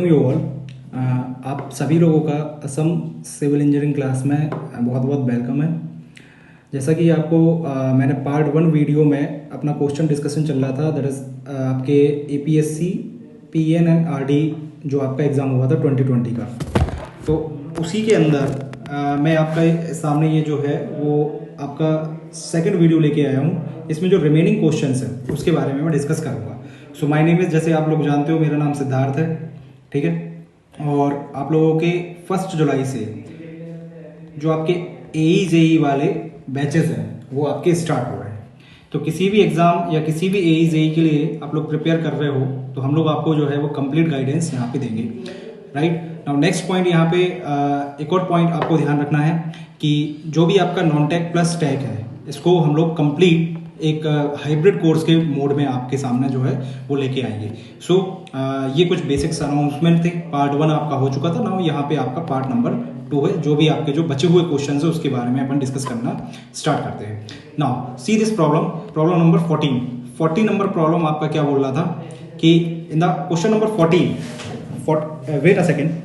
You all. आप सभी लोगों का असम सिविल इंजीनियरिंग क्लास में बहुत बहुत वेलकम है। जैसा कि आपको मैंने पार्ट 1 वीडियो में अपना क्वेश्चन डिस्कशन चल रहा था, दैट इज़ आपके APSC PN एंड RD जो आपका एग्ज़ाम हुआ था 2020 का। तो उसी के अंदर मैं आपका सामने ये जो है वो आपका सेकंड वीडियो लेके आया हूँ। इसमें जो रिमेनिंग क्वेश्चंस हैं उसके बारे में मैं डिस्कस करूँगा। सो माय नेम इज़, जैसे आप लोग जानते हो, मेरा नाम सिद्धार्थ है, ठीक है। और आप लोगों के 1 जुलाई से जो आपके AE JE वाले बैचेस हैं वो आपके स्टार्ट हो रहे हैं। तो किसी भी एग्ज़ाम या किसी भी AE JE के लिए आप लोग प्रिपेयर कर रहे हो तो हम लोग आपको जो है वो कंप्लीट गाइडेंस यहाँ पे देंगे, राइट। नाउ नेक्स्ट पॉइंट यहाँ पे एक और पॉइंट आपको ध्यान रखना है कि जो भी आपका नॉन टेक प्लस टेक है इसको हम लोग कंप्लीट एक हाइब्रिड कोर्स के मोड में आपके सामने जो है वो लेके आएंगे। सो ये कुछ बेसिक्स अनाउंसमेंट थे। पार्ट 1 आपका हो चुका था, नाउ यहाँ पे आपका पार्ट नंबर 2 है। जो भी आपके जो बचे हुए क्वेश्चंस है उसके बारे में अपन डिस्कस करना स्टार्ट करते हैं। Now see this problem number 14 number problem आपका क्या बोल रहा था कि in the question number 14 wait a second.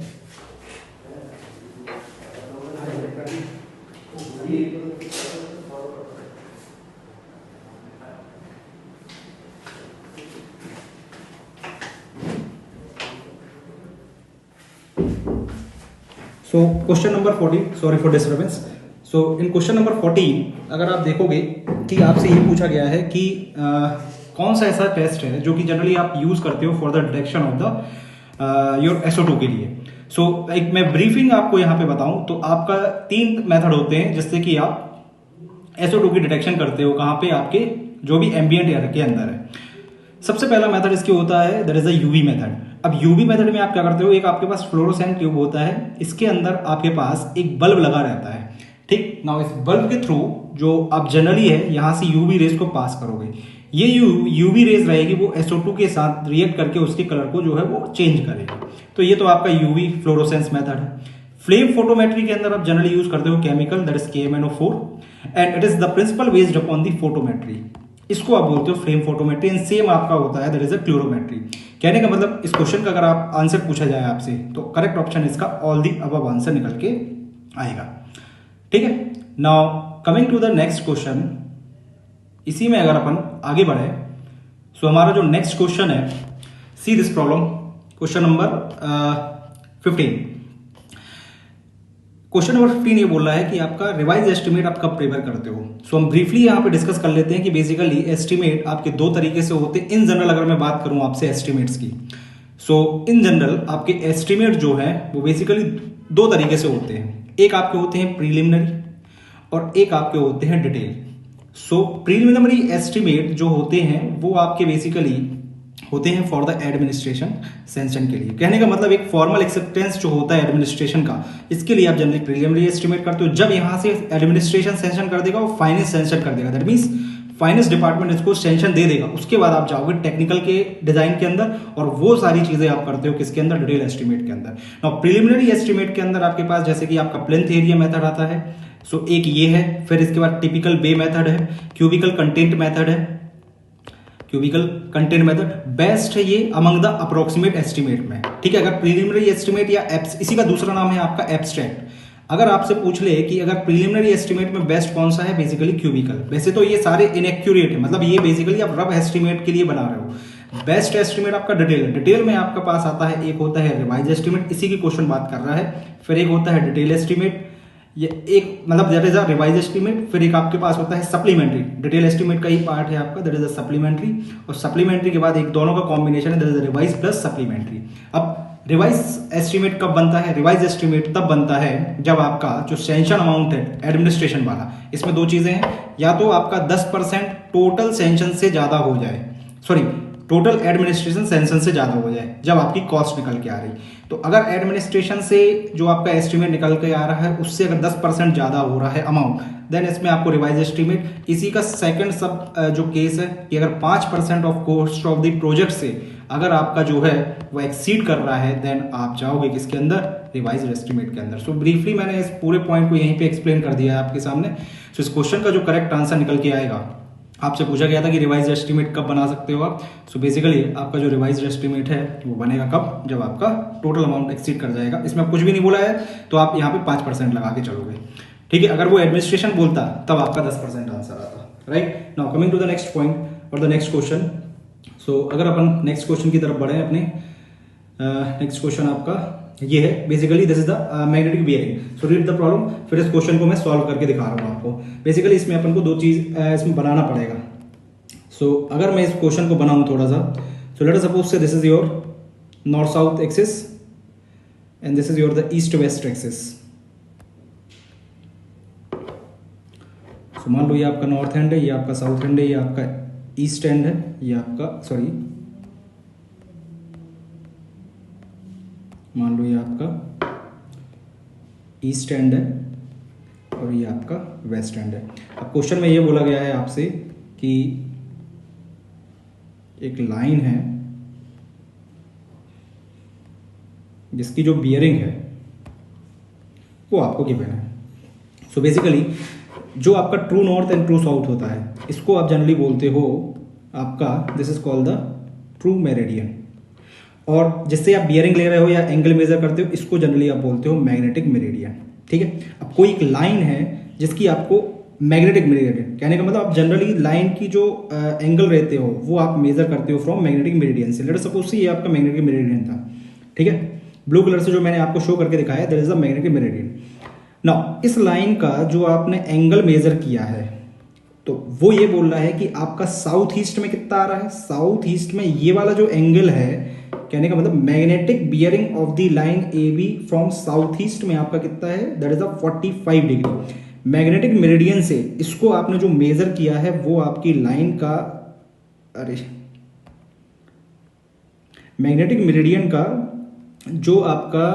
So question number 14, sorry for disturbance. So in question number 14 अगर आप देखोगे कि आपसे ये पूछा गया है कि कौन सा ऐसा टेस्ट है जो कि जनरली आप यूज करते हो for the detection of the your SO2 के लिए। सो एक मैं ब्रीफिंग आपको यहाँ पे बताऊं तो आपका 3 मेथड होते हैं जिससे कि आप SO2 की डिटेक्शन करते हो, कहाँ पे, आपके जो भी एम्बियंट एयर के अंदर है। सबसे पहला मेथड इसके होता है that is the UV method. अब UV मेथड में आप क्या करते हो, एक आपके पास फ्लोरोसेंट ट्यूब होता है, इसके अंदर आपके पास एक बल्ब लगा रहता है, ठीक। नाउ इस बल्ब के थ्रू जो आप जनरली है यहाँ से UV रेज को पास करोगे। ये UV रेज रहेगी वो SO2 के साथ रिएक्ट करके उसके कलर को जो है वो चेंज करेगी। तो ये तो आपका UV फ्लोरोसेंस मेथड है। फ्लेम फोटोमेट्री के अंदर आप जनरली यूज करते हो chemical, that is KMnO4 and it is the principle based upon the photometry. इसको आप बोलते हो फ्लेम फोटोमेट्री एंड सेम आपका होता है दैट इज अ क्लोरोमेट्री। कहने का मतलब इस क्वेश्चन का अगर आप आंसर पूछा जाए आपसे तो करेक्ट ऑप्शन इसका ऑल दी अबव आंसर निकल के आएगा, ठीक है। Now coming to the next question, इसी में अगर अपन आगे बढ़े सो हमारा जो नेक्स्ट क्वेश्चन है, सी this problem, question number 15। Question number 15 ये बोल रहा है कि आपका रिवाइज एस्टिमेट आप कब प्रिपेयर करते हो। सो हम ब्रीफली यहाँ पे डिस्कस कर लेते हैं कि बेसिकली एस्टिमेट आपके 2 तरीके से होते हैं। इन जनरल अगर मैं बात करूं आपसे एस्टिमेट्स की, सो इन जनरल आपके एस्टिमेट जो है वो बेसिकली 2 तरीके से होते हैं। एक आपके होते हैं प्रीलिमिनरी और एक आपके होते हैं डिटेल। सो प्रीलिमिनरी एस्टिमेट जो होते हैं वो आपके बेसिकली होते हैं फॉर द एडमिनिस्ट्रेशन सेंशन के लिए। कहने का मतलब एक फॉर्मल एक्सेप्टेंस जो होता है एडमिनिस्ट्रेशन का, इसके लिए आप जनरली प्रीलिमिनरी एस्टिमेट करते हो। जब यहां से एडमिनिस्ट्रेशन सेंशन कर देगा वो फाइनेंस सेंशन कर देगा, दैट मींस फाइनेंस डिपार्टमेंट इसको सेंशन दे देगा। उसके बाद आप जाओगे टेक्निकल के डिजाइन के अंदर और वो सारी चीजें आप करते हो किसके अंदर, डिटेल एस्टिमेट के अंदर। नाउ प्रीलिमिनरी एस्टिमेट के अंदर आपके पास जैसे कि आपका प्लेंथ एरिया मेथड आता है, सो एक ये है, फिर इसके बाद टिपिकल बे मेथड है, क्यूबिकल कंटेंट मेथड है। क्यूबिकल कंटेंट मेथड बेस्ट है ये अमंग द अप्रोक्सीमेट एस्टिमेट में, ठीक है। अगर प्रीलिमिनरी एस्टिमेट या इसी का दूसरा नाम है आपका एब्स्ट्रैक्ट। अगर आपसे पूछ ले कि अगर प्रीलिमिनरी एस्टिमेट में बेस्ट कौन सा है, बेसिकली क्यूबिकल। वैसे तो ये सारे इनएक्यूरेट है, मतलब ये बेसिकली आप रफ एस्टिमेट के लिए बना रहे हो। बेस्ट एस्टिमेट आपका डिटेल है। डिटेल में आपका पास आता है, एक होता है रिवाइज एस्टिमेट, इसी की क्वेश्चन बात कर रहा है। फिर एक होता है डिटेल एस्टिमेट, ये एक मतलब that is a revise estimate. फिर एक आपके पास होता है सप्लीमेंट्री। डिटेल एस्टिमेट का ही पार्ट है आपका, दैट इज अ सप्लीमेंट्री। और सप्लीमेंट्री के बाद एक दोनों का कॉम्बिनेशन है, that is revise plus supplementary. अब रिवाइज एस्टिमेट कब बनता है, रिवाइज एस्टिमेट तब बनता है जब आपका जो सेंशन अमाउंट है एडमिनिस्ट्रेशन वाला, इसमें 2 चीजें हैं, या तो आपका 10% टोटल सेंशन से ज्यादा हो जाए, सॉरी टोटल एडमिनिस्ट्रेशन सेंशन से ज्यादा हो जाए जब आपकी कॉस्ट निकल के आ रही। तो अगर एडमिनिस्ट्रेशन से जो आपका एस्टिमेट निकल के आ रहा है उससे अगर 10% ज्यादा हो रहा है अमाउंट, देन इसमें आपको रिवाइज एस्टिमेट। इसी का सेकंड सब जो केस है कि अगर 5% of cost of the project से अगर आपका जो है वो एक्सीड कर रहा है, देन आप जाओगे किसके अंदर, रिवाइज एस्टिमेट के अंदर। सो ब्रीफली मैंने इस पूरे पॉइंट को यहीं पे एक्सप्लेन कर दिया है आपके सामने। सो इस क्वेश्चन का जो करेक्ट आंसर निकल के आएगा आपसे पूछा गया था कि रिवाइज एस्टीमेट कब बना सकते हो आप। सो बेसिकली आपका जो रिवाइज एस्टीमेट है वो बनेगा कब, जब आपका टोटल अमाउंट एक्सीड कर जाएगा। इसमें कुछ भी नहीं बोला है तो आप यहाँ पे 5% लगा के चलोगे, ठीक है। अगर वो एडमिनिस्ट्रेशन बोलता तब आपका 10% आंसर आता, right. Now coming to the next point और द नेक्स्ट क्वेश्चन। सो अगर अपन नेक्स्ट क्वेश्चन की तरफ बढ़े अपने, नेक्स्ट क्वेश्चन आपका ये है, basically this is the magnetic bearing. So read the problem, फिर इस क्वेश्चन को मैं सॉल्व करके दिखा रहा हूँ आपको। बेसिकली इसमें अपन को दो चीज इसमें बनाना पड़ेगा। सो अगर मैं इस क्वेश्चन को बनाऊं थोड़ा सा, so let us suppose say this is your north south axis and this is your the east west axis. So मान लो ये आपका नॉर्थ एंड है, ये आपका साउथ एंड है, ये आपका ईस्ट एंड है, ये आपका सॉरी मान लो ये आपका ईस्ट एंड है और ये आपका वेस्ट एंड है। अब क्वेश्चन में ये बोला गया है आपसे कि एक लाइन है जिसकी जो बियरिंग है वो आपको गिवन है। सो बेसिकली जो आपका true north and true south होता है, इसको आप जनरली बोलते हो आपका, this is called the true meridian. और जिससे आप बियरिंग ले रहे हो या एंगल मेजर करते हो, इसको जनरली आप बोलते हो मैग्नेटिक मेरिडियन, ठीक है। अब कोई एक लाइन है जिसकी आपको मैग्नेटिक मेरिडियन, कहने का मतलब आप जनरली लाइन की जो एंगल रहते हो वो आप मेजर करते हो फ्रॉम मैग्नेटिक मेरिडियन से। लेट सपोज से ये आपका मैग्नेटिक मेरिडियन था, ठीक है। ब्लू कलर से जो मैंने आपको शो करके दिखाया, that is the magnetic meridian. Now इस लाइन का जो आपने एंगल मेजर किया है, तो वो ये बोल रहा है कि आपका साउथ ईस्ट में कितना आ रहा है। साउथ ईस्ट में ये वाला जो एंगल है, कहने का मतलब magnetic bearing of the line A B from south east में आपका कितना है, that is 45 degree. Magnetic meridian से इसको आपने जो मेजर किया है वो आपकी लाइन का, अरे मैग्नेटिक मेरिडियन का जो आपका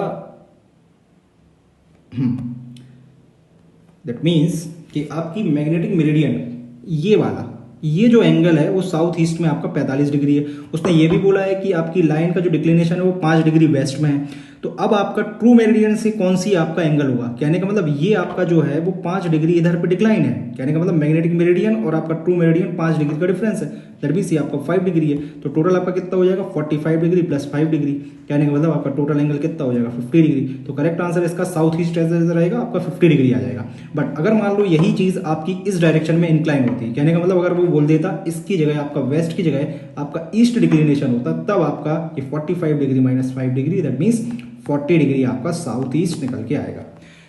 दैट मीन्स कि आपकी मैग्नेटिक मेरिडियन ये वाला, ये जो एंगल है वो साउथ ईस्ट में आपका 45 डिग्री है। उसने ये भी बोला है कि आपकी लाइन का जो डिक्लिनेशन है वो 5 डिग्री वेस्ट में है। तो अब आपका ट्रू मेरिडियन से कौन सी आपका एंगल होगा, कहने का मतलब ये आपका जो है वो 5 डिग्री इधर पे डिक्लाइन है। कहने का मतलब मैग्नेटिक मेरिडियन और आपका ट्रू मेरिडियन 5 डिग्री का डिफरेंस है, दैट मींस ये आपका 5 डिग्री है। तो टोटल आपका कितना हो जाएगा, 45 डिग्री प्लस 5 डिग्री। कहने का मतलब आपका टोटल एंगल कितना हो जाएगा, 50 डिग्री। तो करेक्ट आंसर इसका साउथ ईस्ट रहेगा, आपका 50 डिग्री आ जाएगा। बट अगर मान लो यही चीज आपकी इस डायरेक्शन में इंक्लाइन होती है, कहने का मतलब अगर वो बोल देता इसकी जगह आपका वेस्ट की जगह आपका ईस्ट डिक्लिनेशन होता, तब आपका ये 45 degree minus 5 degree, that means 40 degree आपका साउथ ईस्ट निकल के आएगा।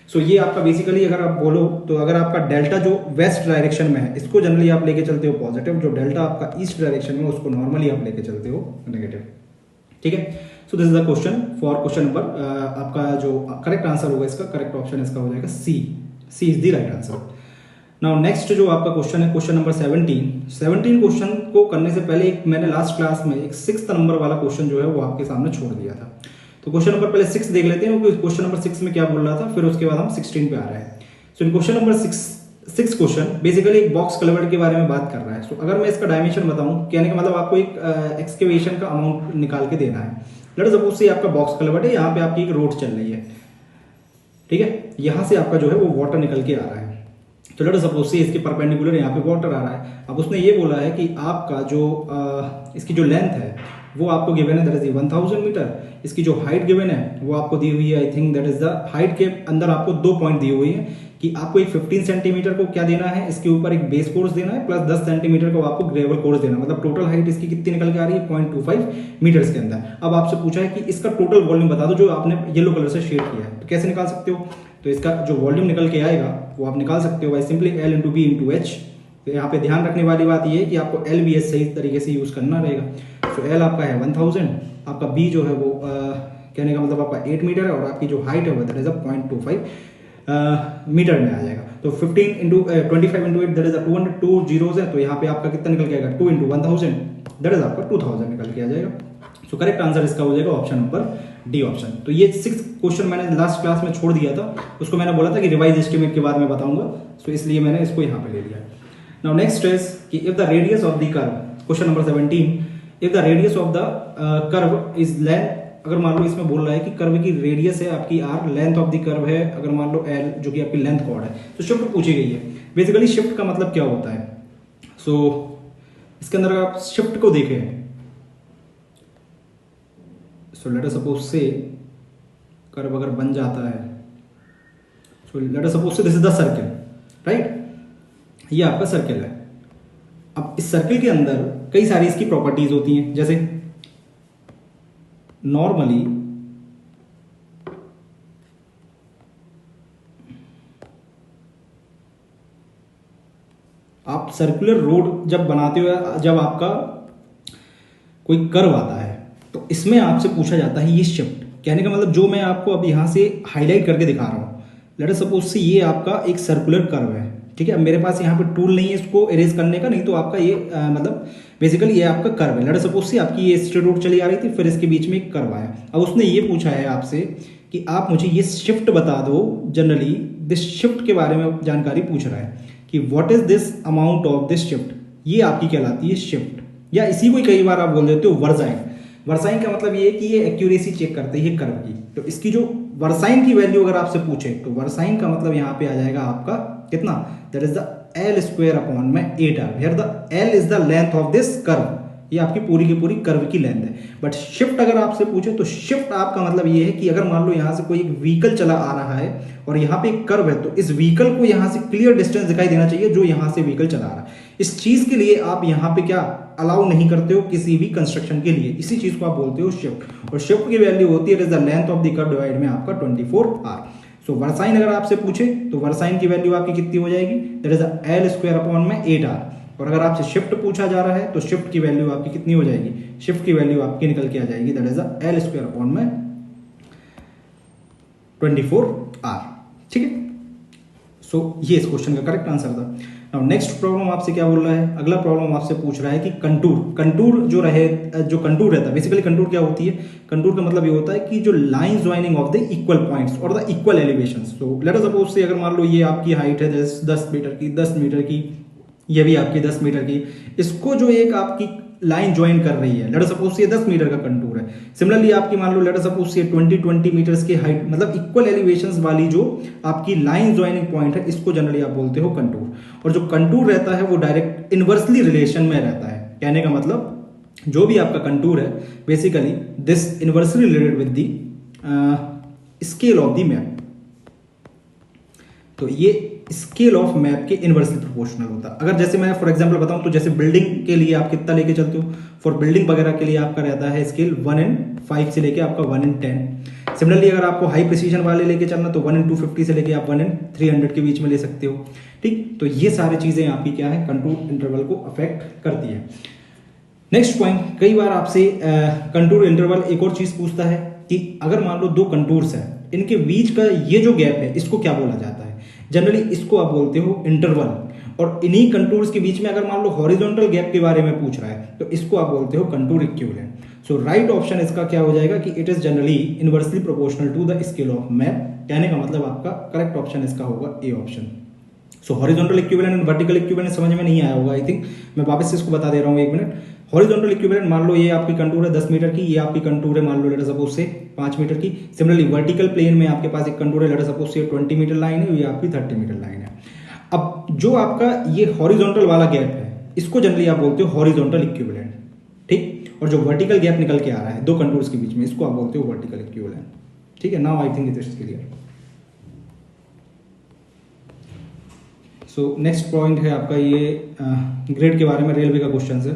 सो ये आपका बेसिकली अगर आप बोलो तो अगर आपका डेल्टा जो वेस्ट डायरेक्शन में है, इसको जनरली आप लेके चलते हो पॉजिटिव, जो डेल्टा आपका ईस्ट डायरेक्शन में उसको नॉर्मली आप लेके चलते हो नेगेटिव, ठीक है। So this is the question for question number, आपका जो करेक्ट आंसर होगा इसका, करेक्ट ऑप्शन इसका हो जाएगा C is the right answer. Now next जो आपका क्वेश्चन है क्वेश्चन नंबर 17 क्वेश्चन को करने से पहले एक मैंने लास्ट क्लास में एक 6th नंबर वाला क्वेश्चन जो है वो आपके सामने छोड़ दिया था। तो क्वेश्चन नंबर पहले 6 देख लेते हैं, क्वेश्चन नंबर 6 में क्या बोल रहा था, फिर उसके बाद हम 16 पे आ रहे हैं। सो in question number 6 question basically एक बॉक्स कल्वर्ट के बारे में बात कर रहा है। सो अगर मैं इसका डायमेंशन बताऊं, कहने का मतलब आपको एक एक्सकेवेशन का अमाउंट निकाल के देना है। लेट सपोज से आपका बॉक्स कल्वर्ट है, यहाँ पे आपकी एक रोड चल रही है, ठीक है। यहाँ से आपका जो है वो वाटर निकल के आ रहा है। तो लेट सपोज से इसके परपेंडिकुलर यहाँ पे वाटर आ रहा है। अब उसने ये बोला है कि आपका जो इसकी जो लेंथ है वो आपको गिवन है, दैट इज 1000 मीटर। इसकी जो हाइट गिवन है वो आपको दी हुई है, I think that is the height के अंदर आपको 2 पॉइंट दिए हुए हैं कि आपको एक 15 सेंटीमीटर को क्या देना है, इसके ऊपर एक बेस कोर्स देना है, प्लस 10 सेंटीमीटर को आपको ग्रेवल कोर्स देना है। मतलब टोटल हाइट इसकी कितनी निकल के आ रही है, 0.25 मीटर्स के अंदर। अब आपसे पूछा है कि इसका टोटल वॉल्यूम बता दो जो आपने येलो कलर से शेड किया है। तो कैसे निकाल सकते हो, तो इसका जो वॉल्यूम निकल के आएगा वो आप निकाल सकते हो by simply L into B into H. तो यहाँ पे ध्यान रखने वाली बात ये है कि आपको एल बी एच सही तरीके से यूज करना रहेगा। तो एल आपका है 1000, आपका बी जो है वो कहने का मतलब आपका 8 मीटर है, और आपकी जो हाइट है वो दैट इज 0.25 मीटर में आ जाएगा। तो 25 इंटू 8 दैट इज 202 जीरोस है, तो यहाँ पे आपका कितना निकल के आएगा, 2 इंटू 1000 दैट इज आपका 2000 निकल के आ जाएगा। सो करेक्ट आंसर इसका हो जाएगा ऑप्शन नंबर डी ऑप्शन। तो ये 6 क्वेश्चन मैंने लास्ट क्लास में छोड़ दिया था, उसको मैंने बोला था कि रिवाइज एस्टिमेट के बारे में बताऊंगा, सो इसलिए मैंने इसको यहाँ पे ले लिया। नाउ नेक्स्ट इज कि if the radius of the curve, question number 17, if the radius of the curve is length, अगर मान लो इसमें बोल रहा है कि कर्व की रेडियस है आपकी r, length of the curve है अगर मान लो l जो कि आपकी लेंथ कॉर्ड है, तो शिफ्ट पूछी गई है। बेसिकली शिफ्ट का मतलब क्या होता है, सो इसके अंदर अगर आप शिफ्ट को देखें, सो लेट अस सपोज से कर्व अगर बन जाता है, सो let us suppose say this is the circle, right, ये आपका सर्किल है। अब इस सर्किल के अंदर कई सारी इसकी प्रॉपर्टीज होती हैं, जैसे नॉर्मली आप सर्कुलर रोड जब बनाते हो, जब आपका कोई कर्व आता है तो इसमें आपसे पूछा जाता है ये शिफ्ट। कहने का मतलब जो मैं आपको अब यहां से हाईलाइट करके दिखा रहा हूं, लेट अस सपोज से ये आपका एक सर्कुलर कर्व है, ठीक है। अब मेरे पास यहाँ पे टूल नहीं है इसको इरेज करने का, नहीं तो आपका ये मतलब बेसिकली ये आपका कर्व है। लेट अस सपोज से आपकी ये स्ट्रेट रोड चली आ रही थी, फिर इसके बीच में एक कर्व आया। अब उसने ये पूछा है आपसे कि आप मुझे ये शिफ्ट बता दो, जनरली दिस शिफ्ट के बारे में जानकारी पूछ रहा है कि what is this amount of this shift, ये आपकी कहलाती है शिफ्ट, या इसी को कई बार आप बोल देते हो वर्साइन। वर्साइन का मतलब ये है कि ये एक्यूरेसी चेक करते हैं कर्व की। तो इसकी जो वर्साइन की वैल्यू अगर आपसे पूछे तो वर्साइन का मतलब यहाँ पे आ जाएगा आपका कितना, that is the L square upon में 8r। Here the L is the length of this curve, ये आपकी पूरी की पूरी कर्व की लेंथ है। बट शिफ्ट अगर आपसे पूछे तो शिफ्ट आपका मतलब ये है कि अगर मान लो यहाँ से कोई एक व्हीकल चला आ रहा है और यहाँ पे एक कर्व है, तो इस व्हीकल को यहाँ से क्लियर डिस्टेंस दिखाई देना चाहिए जो यहाँ से व्हीकल चला रहा है। इस चीज के लिए आप यहाँ पे क्या अलाउ नहीं करते हो किसी भी कंस्ट्रक्शन के लिए, इसी चीज को आप बोलते हो शिफ्ट। और शिफ्ट की वैल्यू होती है it is the length of the curve divide में आपका 24r। सो वर्साइन अगर आपसे पूछे तो वर्साइन की वैल्यू आपकी कितनी हो जाएगी, that is the L square upon में 8r। और अगर आपसे शिफ्ट पूछा जा रहा है तो शिफ्ट की वैल्यू आपकी कितनी हो जाएगी, शिफ्ट की वैल्यू आपकी निकल के आ जाएगी, that is the L square upon में 24r, ठीक है। सो ये इस क्वेश्चन का करेक्ट आंसर था। नाउ नेक्स्ट प्रॉब्लम आपसे क्या बोल रहा है, अगला प्रॉब्लम आपसे पूछ रहा है कि कंटूर जो कंटूर रहता है, बेसिकली कंटूर क्या होती है, कंटूर का मतलब ये होता है कि जो line joining of the equal points और द इक्वल एलिवेशंस। तो लेट अस सपोज से अगर मान लो ये आपकी हाइट है 10 मीटर की, 10 मीटर की, ये भी आपकी 10 मीटर की, इसको जो एक आपकी लाइन ज्वाइन कर रही है, लेट अस सपोज ये 10 मीटर का कंटूर है। सिमिलरली आपकी मान लो लेट अस सपोज ये 20 मीटर्स की हाइट, मतलब इक्वल एलिवेशंस वाली जो आपकी लाइन ज्वाइनिंग पॉइंट है, इसको जनरली आप बोलते हो कंटूर। और जो कंटूर रहता है वो डायरेक्ट इनवर्सली रिलेशन में रहता है। कहने का मतलब जो भी आपका कंटूर है basically this inversely related with the scale of the map. तो ये स्केल ऑफ मैप के इनवर्सली प्रोपोर्शनल होता है। अगर जैसे मैं फॉर एग्जांपल बताऊं तो जैसे बिल्डिंग के लिए आप कितना लेके चलते हो, फॉर बिल्डिंग वगैरह के लिए आपका रहता है स्केल 1/5 से लेके आपका 1/10। सिमिलरली अगर आपको हाई प्रिसीजन वाले लेके चलना तो 1/250 से लेके आप 1/300 के बीच में ले सकते हो, ठीक। तो ये सारी चीजें आपकी क्या है, कंटूर इंटरवल को अफेक्ट करती है। नेक्स्ट पॉइंट, कई बार आपसे कंटूर इंटरवल एक और चीज पूछता है कि अगर मान लो दो कंटूर्स हैं, इनके बीच का ये जो गैप है इसको क्या बोला जाता है। जनरली इसको आप बोलते हो इंटरवल। और इन्हीं कंटूर्स के बीच में अगर मान लो हॉरिजॉन्टल गैप के बारे में पूछ रहा है तो इसको आप बोलते हो contour equivalent. So right option इसका क्या हो जाएगा कि it is generally inversely proportional to the scale of map. कहने का मतलब आपका करेक्ट ऑप्शन इसका होगा A option. So horizontal equivalent and vertical equivalent समझ में नहीं आया होगा आई थिंक, मैं वापस से इसको बता दे रहा हूँ, एक मिनट। हॉरिजॉन्टल इक्विवेलेंट मान लो ये आपकी कंटूर है 10 मीटर की, ये आपकी कंटूर है मान लो लेट अस सपोज से 5 मीटर की। सिमिलरली वर्टिकल प्लेन में आपके पास एक कंटूर है लेट अस सपोज से 20 मीटर लाइन है, ये आपकी 30 मीटर लाइन है। अब जो आपका ये हॉरिजॉन्टल वाला गैप है इसको जनरली आप बोलते हो हॉरिजॉन्टल इक्विवेलेंट, ठीक। और जो वर्टिकल गैप निकल के आ रहा है दो कंटूर्स के बीच में, इसको आप बोलते हो वर्टिकल इक्विवेलेंट, ठीक है। Now I think it is clear. So next point है आपका ये ग्रेड के बारे में, रेलवे का क्वेश्चन है,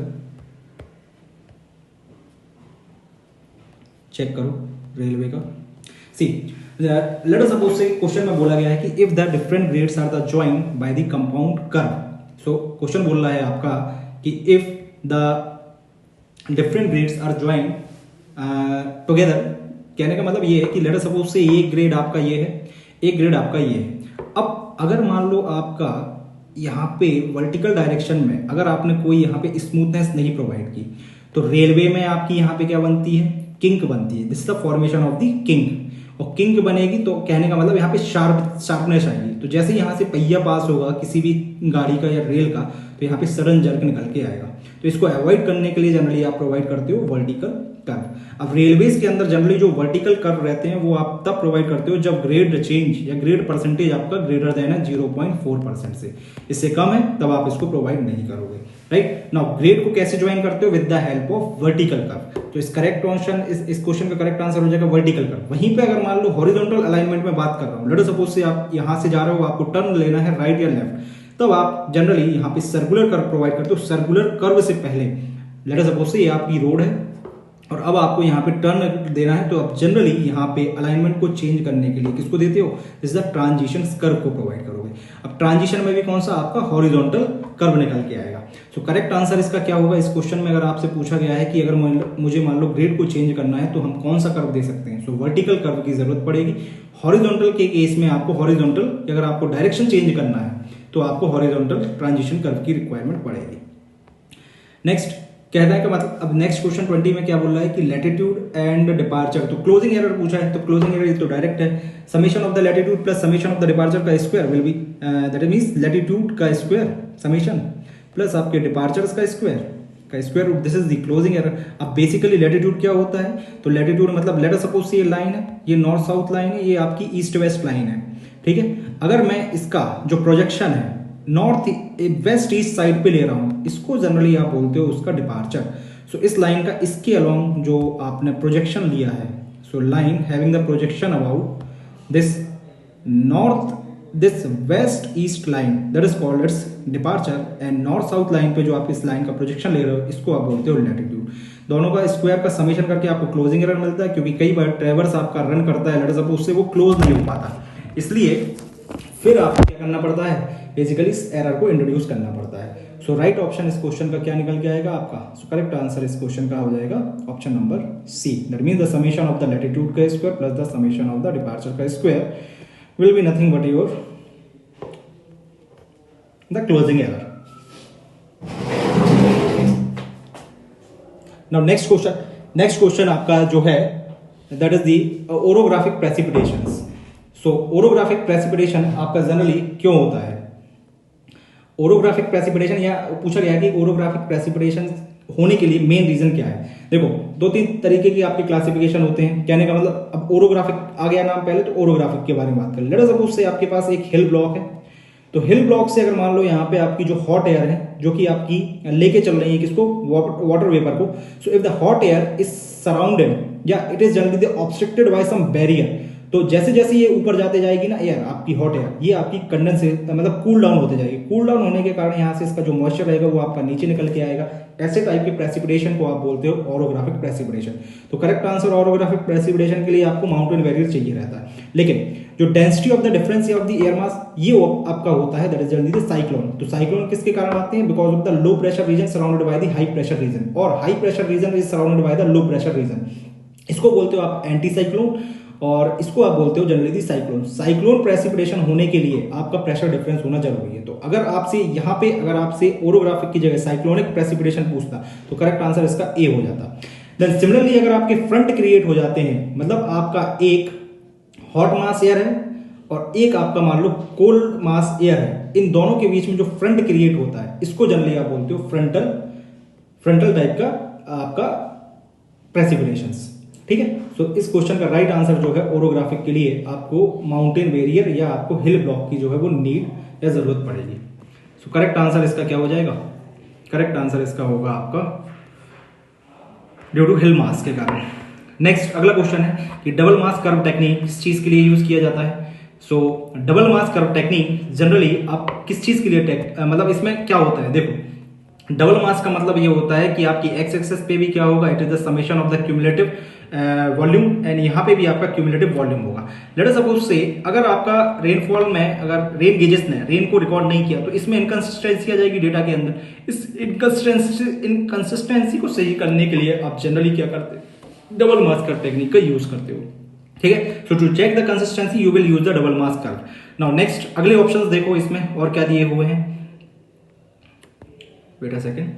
चेक करो रेलवे का। सी लेट अस सपोज से क्वेश्चन में बोला गया है कि if the different grades are the joined by the compound curve. So question बोल रहा है आपका कि if the different grades are joined together. कहने का मतलब ये है कि लेट अस सपोज से एक ग्रेड आपका ये है, एक ग्रेड आपका ये है। अब अगर मान लो आपका यहाँ पे वर्टिकल डायरेक्शन में अगर आपने कोई यहाँ पे स्मूथनेस नहीं प्रोवाइड की तो रेलवे में आपकी यहाँ पे क्या बनती है, किंक बनती है। This is the formation of the kink. और किंक बनेगी तो कहने का मतलब यहाँ पे शार्पनेस आएगी। तो जैसे यहाँ से पहिया पास होगा किसी भी गाड़ी का या रेल का तो यहाँ पे सडन जर्क निकल के आएगा। तो इसको अवॉइड करने के लिए जनरली आप प्रोवाइड करते हो वर्टिकल कर्व। अब रेलवेज के अंदर जनरली जो वर्टिकल कर्व रहते हैं वो आप तब प्रोवाइड करते हो जब ग्रेड चेंज या ग्रेड परसेंटेज आपका ग्रेटर देन है 0.4% से, इससे कम है तब आप इसको प्रोवाइड नहीं करोगे, राइट। नाउ ग्रेड को कैसे ज्वाइन करते हो? With the help of vertical curve. तो इस करेक्ट ऑप्शन, इस क्वेश्चन का करेक्ट आंसर हो जाएगा वर्टिकल कर्व। वहीं पे अगर मान लो हॉरिजॉन्टल अलाइनमेंट में बात कर रहा हूं, लेट सपोज से आप यहां से जा रहे हो, आपको टर्न लेना है राइट या लेफ्ट, तब आप जनरली यहाँ पे सर्कुलर कर्व प्रोवाइड करते हो। सर्कुलर कर्व से पहले लेट सपोज से ये आपकी रोड है और अब आपको यहाँ पे टर्न देना है, तो आप जनरली यहाँ पे अलाइनमेंट को चेंज करने के लिए किसको देते हो? इस द ट्रांजिशन कर्व को प्रोवाइड करोगे। अब ट्रांजिशन में भी कौन सा? आपका हॉरिजॉन्टल कर्व निकल के आएगा। सो करेक्ट आंसर इसका क्या होगा? इस क्वेश्चन में अगर आपसे पूछा गया है कि अगर मुझे मान लो ग्रेड को चेंज करना है तो हम कौन सा कर्व दे सकते हैं? सो वर्टिकल कर्व की जरूरत पड़ेगी। हॉरिजॉन्टल के केस में आपको हॉरिजॉन्टल, अगर आपको डायरेक्शन चेंज करना है तो आपको हॉरिजॉन्टल ट्रांजिशन कर्व की रिक्वायरमेंट पड़ेगी। नेक्स्ट कहता है कि मतलब अब नेक्स्ट क्वेश्चन 20 में क्या बोल रहा है कि लैटिट्यूड एंड डिपार्चर, तो क्लोजिंग एरर पूछा है, तो क्लोजिंग एरर तो डायरेक्ट है, summation of the latitude plus summation of the departure का square will be that means latitude का स्क्वायर समेशन प्लस आपके डिपार्चर्स का square root, this is the closing error. अब बेसिकली लैटिट्यूड क्या होता है? तो लैटिट्यूड मतलब लेट अस सपोज ये लाइन है, ये नॉर्थ साउथ लाइन है, ये आपकी ईस्ट वेस्ट लाइन है, ठीक है। अगर मैं इसका जो प्रोजेक्शन है नॉर्थ वेस्ट ईस्ट साइड पे ले रहा हूं, इसको जनरली आप बोलते हो उसका डिपार्चर। सो इस लाइन का इसके अलोंग जो आपने प्रोजेक्शन लिया है, so line having the projection about this north this west east line that is called its departure, and north south line पे जो आप इस लाइन का प्रोजेक्शन ले रहे हो इसको आप बोलते हो लैटिट्यूड। दोनों का स्क्वायर का समेशन करके आपको क्लोजिंग एरर मिलता है, क्योंकि कई बार ट्रेवर्स आपका रन करता है, लेट सपोज उससे वो क्लोज नहीं हो पाता, इसलिए फिर आपको क्या करना पड़ता है? बेसिकली इस एरर को इंट्रोड्यूस करना पड़ता है। सो राइट ऑप्शन इस क्वेश्चन का क्या निकल के आएगा आपका? सो करेक्ट आंसर इस क्वेश्चन का हो जाएगा option number C, that means the summation of the latitude का square plus the summation of the departure का square will be nothing but your the closing error. Now next question आपका जो है that is the orographic precipitations. So orographic precipitation आपका generally क्यों होता है? Orographic precipitation या पूछा गया कि ओरोग्राफिक प्रेसिपिटेशन होने के लिए मेन रीजन क्या है? देखो 2-3 तरीके की आपके क्लासिफिकेशन होते हैं, कहने का मतलब अब ओरोग्राफिक आ गया नाम पहले, तो ओरोग्राफिक के बारे में बात करें। लेट अस सपोज से आपके पास एक हिल ब्लॉक है, तो हिल ब्लॉक से अगर मान लो यहाँ पे आपकी जो हॉट एयर है जो कि आपकी लेके चल रही है किसको? वाटर वेपर को। So if the hot air is surrounded या it is generally obstructed by some barrier, तो जैसे जैसे ये ऊपर जाते जाएगी ना एयर, आपकी हॉट एयर, ये आपकी कंडेंस मतलब कूल डाउन होते जाएगी। कूल डाउन होने के कारण यहाँ से इसका जो मॉइस्चर रहेगा वो आपका नीचे निकल के आएगा। ऐसे टाइप के प्रेसिपिटेशन को आप बोलते हो ओरोग्राफिक प्रेसिपिटेशन। तो करेक्ट आंसर ओरोग्राफिक प्रेसिपिटेशन के लिए आपको माउंटेन बैरियर चाहिए रहता है, लेकिन जो density of the difference of the air mass ये आपका होता है that is generally the cyclone. तो साइक्लोन किसके कारण आते हैं? Because of the low pressure region surrounded by the high pressure region, और high pressure region is surrounded by the low pressure region. इसको बोलते हो आप एंटी साइक्लोन और इसको आप बोलते हो जनरली साइक्लोन। साइक्लोन प्रेसिपिटेशन होने के लिए आपका प्रेशर डिफरेंस होना जरूरी है। तो अगर आपसे यहाँ पे अगर आपसे ओरोग्राफिक की जगह साइक्लोनिक प्रेसिपिटेशन पूछता तो करेक्ट आंसर इसका ए हो जाता। देन सिमिलरली अगर आपके फ्रंट क्रिएट हो जाते हैं, मतलब आपका एक हॉट मास एयर है और एक आपका मान लो कोल्ड मास एयर है, इन दोनों के बीच में जो फ्रंट क्रिएट होता है इसको जनरली आप बोलते हो फ्रंटल टाइप का आपका प्रेसिपिटेशंस, ठीक है। सो इस क्वेश्चन का राइट आंसर जो है ओरोग्राफिक के लिए आपको माउंटेन बैरियर या आपको हिल ब्लॉक की जो है वो नीड या जरूरत पड़ेगी। सो करेक्ट आंसर इसका क्या हो जाएगा? करेक्ट आंसर इसका होगा आपका ड्यू टू हिल मास के कारण। नेक्स्ट अगला क्वेश्चन है कि डबल मास कर्व टेक्निक किस चीज के लिए यूज किया जाता है? सो double mass curve technique generally आप किस चीज के लिए मतलब इसमें क्या होता है? देखो डबल मास का मतलब ये होता है कि आपकी एक्स एक्सेस पे भी क्या होगा? It is the summation of the cumulative volume, and यहाँ पे भी आपका क्यूमुलेटिव वॉल्यूम होगा। लेट अस सपोज से अगर आपका रेनफॉल में अगर रेन गेजेस ने रेन को रिकॉर्ड नहीं किया तो इसमें इनकंसिस्टेंसी आ जाएगी डेटा के अंदर। इस इनकंसिस्टेंसी को सही करने के लिए आप जनरली क्या करते हैं? डबल मास कर्व टेक्निक का यूज करते हो, ठीक है। So to check the consistency you will use the double mass curve. Now next अगले ऑप्शंस देखो इसमें और क्या दिए हुए हैं। Wait a second.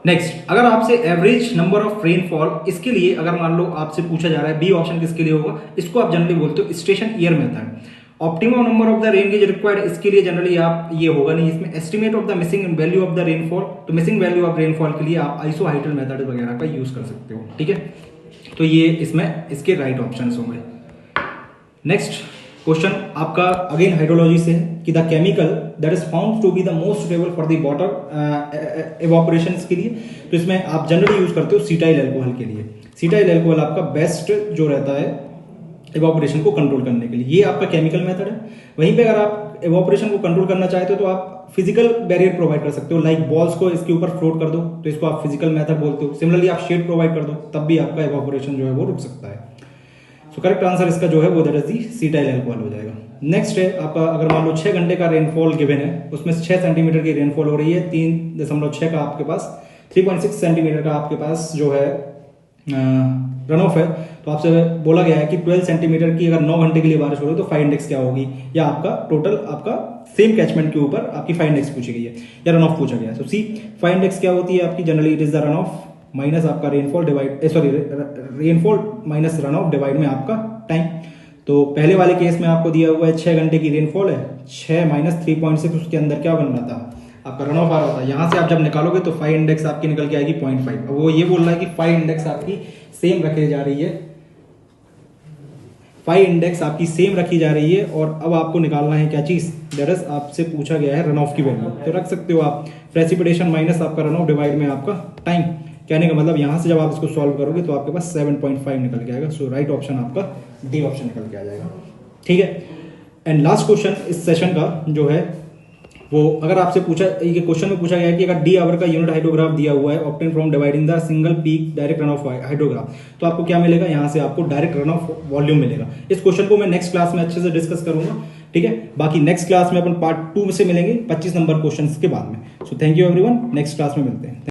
नेक्स्ट अगर आपसे एवरेज नंबर ऑफ रेनफॉल, इसके लिए अगर मान लो आपसे पूछा जा रहा है बी ऑप्शन किसके लिए होगा? इसको आप जनरली बोलते हो station year method. Optimum number of the rain gauge required, इसके लिए जनरली आप ये होगा नहीं इसमें, estimate of the missing value of the rainfall, तो मिसिंग वैल्यू ऑफ रेनफॉल के लिए आप आइसोहाइड्रल मेथड वगैरह का यूज कर सकते हो, ठीक है। तो ये इसमें इसके राइट ऑप्शंस होंगे। नेक्स्ट क्वेश्चन आपका अगेन हाइड्रोलॉजी से है कि the chemical that is found to be the most suitable for the water evaporation के लिए, तो इसमें आप जनरली यूज करते हो सीटाइल अल्कोहल के लिए। सीटाइल अल्कोहल आपका बेस्ट जो रहता है इवापोरेशन को कंट्रोल करने के लिए, ये आपका केमिकल मेथड है। वहीं पे अगर आप इवापोरेशन को कंट्रोल करना चाहते हो तो आप फिजिकल बैरियर प्रोवाइड कर सकते हो, लाइक बॉल्स को इसके ऊपर फ्लोट कर दो, तो इसको आप फिजिकल मेथड बोलते हो। सिमिलरली आप शेड प्रोवाइड कर दो, तब भी आपका इवापोरेशन जो है वो रुक सकता है। सो करेक्ट आंसर इसका जो है वो दैट इज दी सीटाइल अल्कोहल हो जाएगा। नेक्स्ट है आपका, अगर मान लो 6 घंटे का रेनफॉल गिवन है, उसमें 6 सेंटीमीटर की रेनफॉल हो रही है, 3.6 का आपके पास 3.6 सेंटीमीटर का आपके पास जो है रन ऑफ है, तो आपसे बोला गया है कि 12 सेंटीमीटर की अगर 9 घंटे के लिए बारिश हो रही है तो 5 इंडेक्स क्या होगी, या आपका टोटल आपका सेम कैचमेंट के ऊपर आपकी 5 इंडेक्स पूछी गई है या रन ऑफ पूछा गया है। तो सी 5 इंडेक्स क्या होती है आपकी, generally it is the run off minus आपका rainfall divide rainfall minus run off divide में आपका टाइम। तो पहले वाले केस में आपको दिया हुआ है 6 घंटे की रेनफॉल है, 6 माइनस 3.6 उसके अंदर क्या बन रहा था आपका रन ऑफ आ रहा था। यहां से आप जब निकालोगे तो 5 इंडेक्स आपकी निकल के आएगी 0.5। अब वो ये बोल रहा है कि 5 इंडेक्स आपकी सेम रखी जा रही है, 5 इंडेक्स आपकी सेम रखी जा रही है, और अब आपको निकालना है क्या चीज, दैट इज आपसे पूछा गया है रन ऑफ की वैल्यू। तो रख सकते हो आप प्रेसिपिटेशन माइनस आपका रन ऑफ डिवाइड में आपका टाइम। कहने का मतलब यहां से जब आप इसको सॉल्व करोगे तो आपके पास 7.5 निकल के आएगा। सो राइट ऑप्शन आपका डी ऑप्शन निकल के आ जाएगा, ठीक है। एंड लास्ट क्वेश्चन इस सेशन का जो है वो, अगर आपसे पूछा, ये क्वेश्चन में पूछा गया है कि अगर डी आवर का यूनिट हाइड्रोग्राफ दिया हुआ है obtain from dividing the single peak direct run of hydrograph, तो आपको क्या मिलेगा, यहां से आपको डायरेक्ट रन ऑफ वॉल्यूम मिलेगा। इस क्वेश्चन को मैं नेक्स्ट क्लास में अच्छे से डिस्कस करूंगा, ठीक है। बाकी नेक्स्ट क्लास में अपन पार्ट 2 से मिलेंगे 25 नंबर क्वेश्चन के बाद में। So thank you everyone, next class में मिलते हैं।